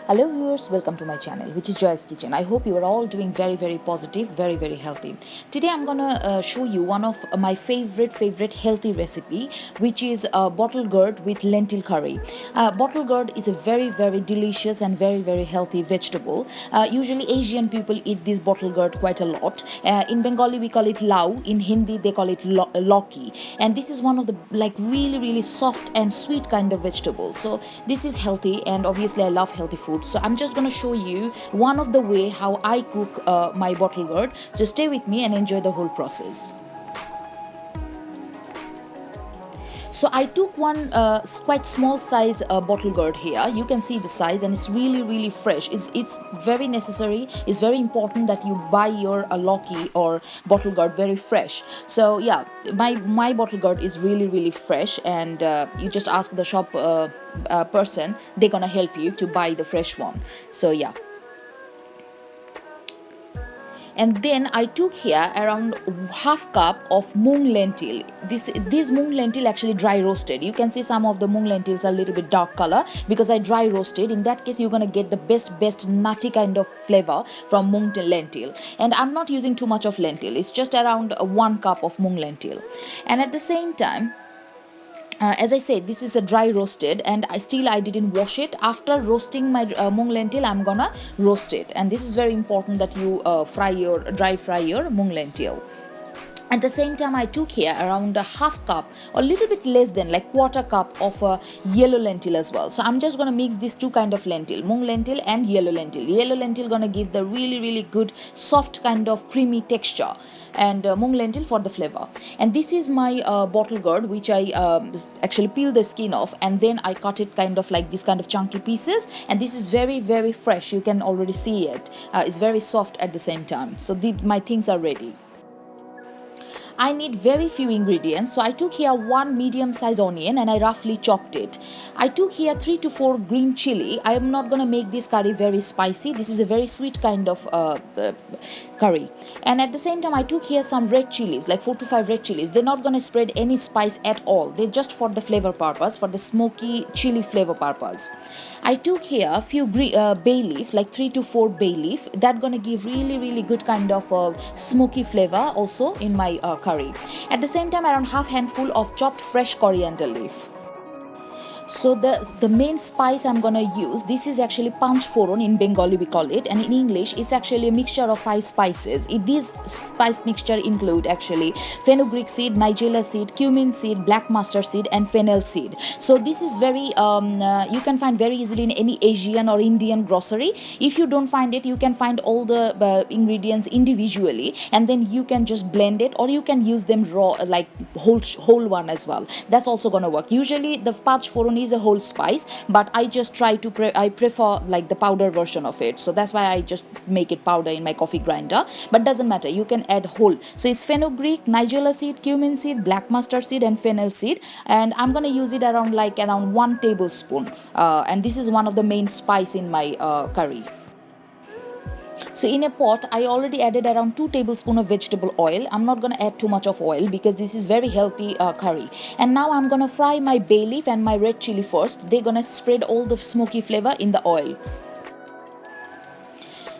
Hello viewers, welcome to my channel, which is Joy's Kitchen. I hope you are all doing very positive, very healthy. Today I'm gonna show you one of my favorite healthy recipe, which is bottle gourd with lentil curry. Bottle gourd is a very delicious and very healthy vegetable. Usually Asian people eat this bottle gourd quite a lot. In Bengali we call it lau, in Hindi they call it loki, and this is one of the really soft and sweet kind of vegetable. So this is healthy, and obviously I love healthy food. So I'm just going to show you one of the way how I cook my bottle gourd. So stay with me and enjoy the whole process. So I took one quite small size bottle gourd here. You can see the size, and it's really fresh. It's very necessary. It's very important that you buy your loki or bottle gourd very fresh. So yeah, my bottle gourd is really fresh, and you just ask the shop person. They're gonna help you to buy the fresh one. So yeah. And then I took here around half cup of mung lentil. This mung lentil actually dry roasted. You can see some of the mung lentils are a little bit dark color because I dry roasted. In that case, you're gonna get the best nutty kind of flavor from mung lentil. And I'm not using too much of lentil. It's just around 1 cup of mung lentil. And at the same time, as I said, this is a dry roasted, and I didn't wash it. After roasting my mung lentil, I'm gonna roast it, and this is very important that you dry fry your mung lentil. At the same time, I took here around a half cup or a little bit less than like quarter cup of yellow lentil as well. So I'm just going to mix these two kind of lentil, mung lentil and yellow lentil. Yellow lentil going to give the really good soft kind of creamy texture, and mung lentil for the flavor. And this is my bottle gourd, which I actually peel the skin off, and then I cut it kind of like this kind of chunky pieces. And this is very fresh. You can already see it. It's very soft at the same time. So my things are ready. I need very few ingredients, so I took here 1 medium size onion and I roughly chopped it. I took here 3 to 4 green chili. I am not going to make this curry very spicy. This is a very sweet kind of curry. And at the same time, I took here some red chilies, like 4 to 5 red chilies. They're not going to spread any spice at all. They're just for the flavor purpose, for the smoky chili flavor purpose. I took here a few bay leaf, like 3 to 4 bay leaf. That's going to give really good kind of smoky flavor also in my curry. At the same time, around half handful of chopped fresh coriander leaf. So the main spice I'm gonna use, this is actually panch foron, in Bengali we call it, and in English it's actually a mixture of 5 spices. These spice mixture include actually fenugreek seed, nigella seed, cumin seed, black mustard seed, and fennel seed. So this is very you can find very easily in any Asian or Indian grocery. If you don't find it, you can find all the ingredients individually, and then you can just blend it, or you can use them raw, like whole one as well. That's also gonna work. Usually the panch foron is a whole spice, but I just try to I prefer like the powder version of it, so that's why I just make it powder in my coffee grinder. But doesn't matter, you can add whole. So it's fenugreek, nigella seed, cumin seed, black mustard seed, and fennel seed, and I'm gonna use it around 1 tablespoon, and this is one of the main spice in my curry. So in a pot, I already added around 2 tablespoons of vegetable oil. I'm not going to add too much of oil because this is very healthy curry. And now I'm going to fry my bay leaf and my red chili first. They're going to spread all the smoky flavor in the oil.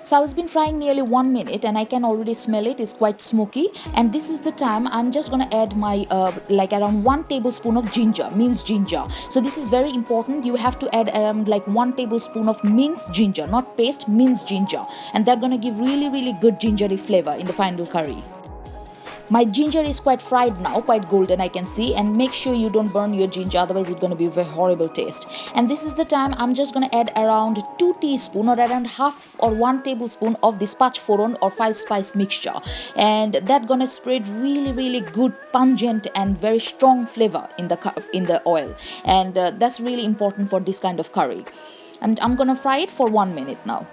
So I've been frying nearly 1 minute, and I can already smell it. It's quite smoky, and this is the time I'm just gonna add my around 1 tablespoon of ginger, minced ginger. So this is very important. You have to add around 1 tablespoon of minced ginger, not paste, minced ginger, and that's gonna give really good gingery flavor in the final curry. My ginger is quite fried now, quite golden I can see, and make sure you don't burn your ginger, otherwise it's going to be a very horrible taste. And this is the time I'm just going to add around 2 teaspoons or around half or 1 tablespoon of this panch foron or 5 spice mixture, and that's going to spread really good, pungent and very strong flavor in the oil, and that's really important for this kind of curry. And I'm going to fry it for 1 minute now.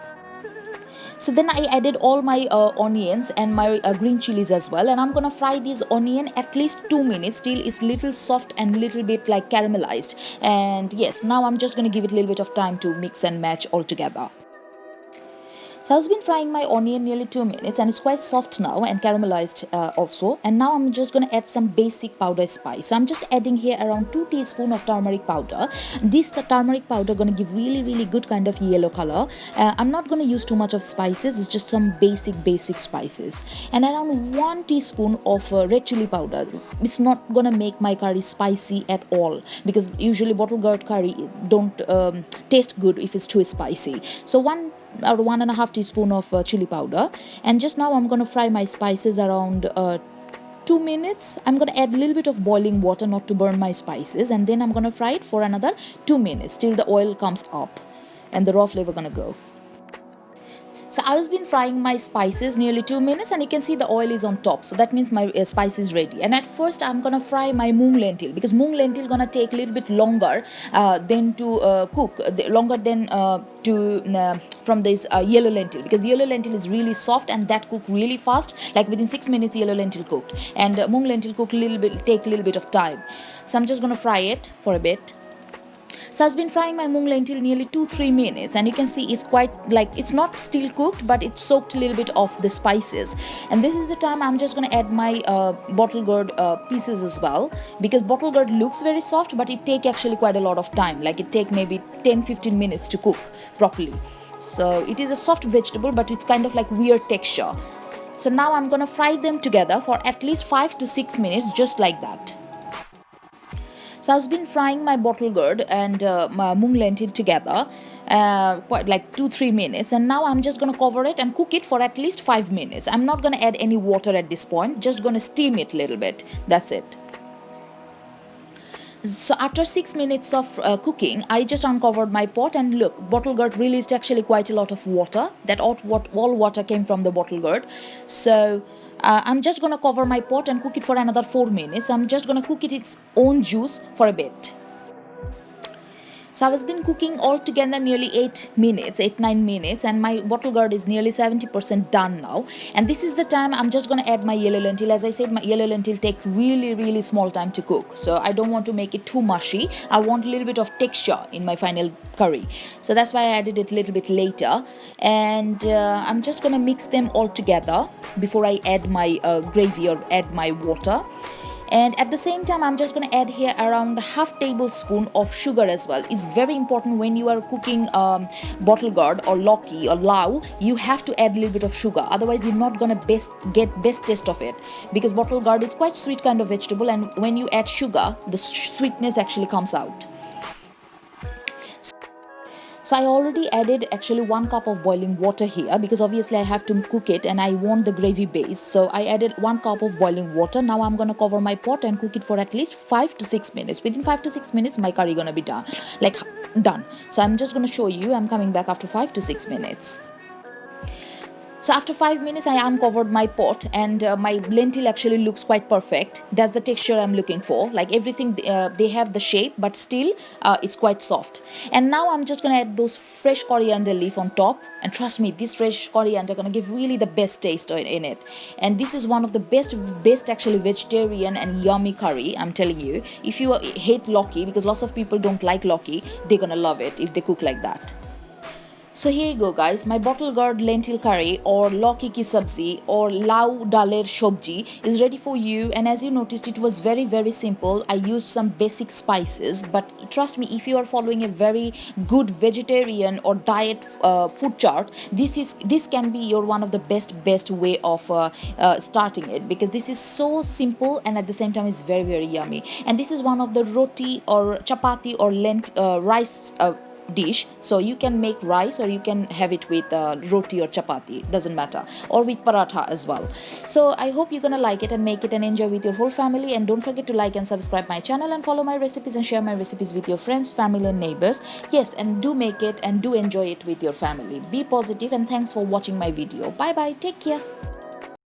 So then I added all my onions and my green chilies as well, and I'm gonna fry this onion at least 2 minutes till it's little soft and little bit like caramelized. And yes, now I'm just gonna give it a little bit of time to mix and match all together. So I've been frying my onion nearly 2 minutes and it's quite soft now and caramelized also. And now I'm just going to add some basic powder spice. So I'm just adding here around 2 teaspoons of turmeric powder. The turmeric powder going to give really good kind of yellow color. I'm not going to use too much of spices. It's just some basic spices. And around 1 teaspoon of red chili powder. It's not going to make my curry spicy at all because usually bottle gourd curry don't taste good if it's too spicy. So 1.5 teaspoon of chili powder, and just now I'm going to fry my spices around 2 minutes. I'm going to add a little bit of boiling water not to burn my spices, and then I'm going to fry it for another 2 minutes till the oil comes up and the raw flavor going to go. So I've been frying my spices nearly 2 minutes and you can see the oil is on top. So that means my spice is ready. And at first I'm going to fry my moong lentil because moong lentil going to take a little bit longer than to cook, longer than from this yellow lentil, because yellow lentil is really soft and that cook really fast, like within 6 minutes yellow lentil cooked, and moong lentil cook take a little bit of time. So I'm just going to fry it for a bit. So I've been frying my moong lentil nearly 2-3 minutes and you can see it's quite like it's not still cooked but it's soaked a little bit of the spices. And this is the time I'm just going to add my bottle gourd pieces as well, because bottle gourd looks very soft but it take actually quite a lot of time, like it take maybe 10-15 minutes to cook properly. So it is a soft vegetable but it's kind of like weird texture. So now I'm going to fry them together for at least 5 to 6 minutes just like that. So I've been frying my bottle gourd and my moong lentil together quite like 2-3 minutes, and now I'm just going to cover it and cook it for at least 5 minutes. I'm not going to add any water at this point, just going to steam it a little bit. That's it. So after 6 minutes of cooking, I just uncovered my pot and look, bottle gourd released actually quite a lot of water. That all water came from the bottle gourd. So I'm just going to cover my pot and cook it for another 4 minutes. I'm just going to cook it its own juice for a bit. So I've been cooking all together nearly 8-9 minutes, and my bottle gourd is nearly 70% done now. And this is the time I'm just going to add my yellow lentil. As I said, my yellow lentil takes really small time to cook. So I don't want to make it too mushy. I want a little bit of texture in my final curry. So that's why I added it a little bit later. And I'm just going to mix them all together before I add my gravy or add my water. And at the same time I'm just going to add here around half tablespoon of sugar as well. It's very important when you are cooking bottle gourd or lauki or lau, you have to add a little bit of sugar, otherwise you're not going to get best taste of it, because bottle gourd is quite sweet kind of vegetable, and when you add sugar the sweetness actually comes out. So I already added actually 1 cup of boiling water here, because obviously I have to cook it and I want the gravy base. So I added 1 cup of boiling water. Now I'm going to cover my pot and cook it for at least 5 to 6 minutes. Within 5 to 6 minutes my curry going to be done. So I'm just going to show you. I'm coming back after 5 to 6 minutes. So after 5 minutes I uncovered my pot and my lentil actually looks quite perfect. That's the texture I'm looking for. Like everything they have the shape, but still it's quite soft. And now I'm just going to add those fresh coriander leaf on top, and trust me, this fresh coriander going to give really the best taste in it. And this is one of the best actually vegetarian and yummy curry, I'm telling you. If you hate lauki, because lots of people don't like lauki, they're going to love it if they cook like that. So here you go guys, my bottle gourd lentil curry or lauki ki sabzi or Lau-Daler Shobji is ready for you. And as you noticed, it was very simple. I used some basic spices, but trust me, if you are following a very good vegetarian or diet food chart, this can be your one of the best way of starting it, because this is so simple and at the same time is very yummy. And this is one of the roti or chapati or rice dish, so you can make rice or you can have it with roti or chapati, doesn't matter, or with paratha as well. So I hope you're gonna like it and make it and enjoy with your whole family. And don't forget to like and subscribe my channel and follow my recipes and share my recipes with your friends, family and neighbors. Yes, and do make it and do enjoy it with your family. Be positive, and thanks for watching my video. Bye bye, take care.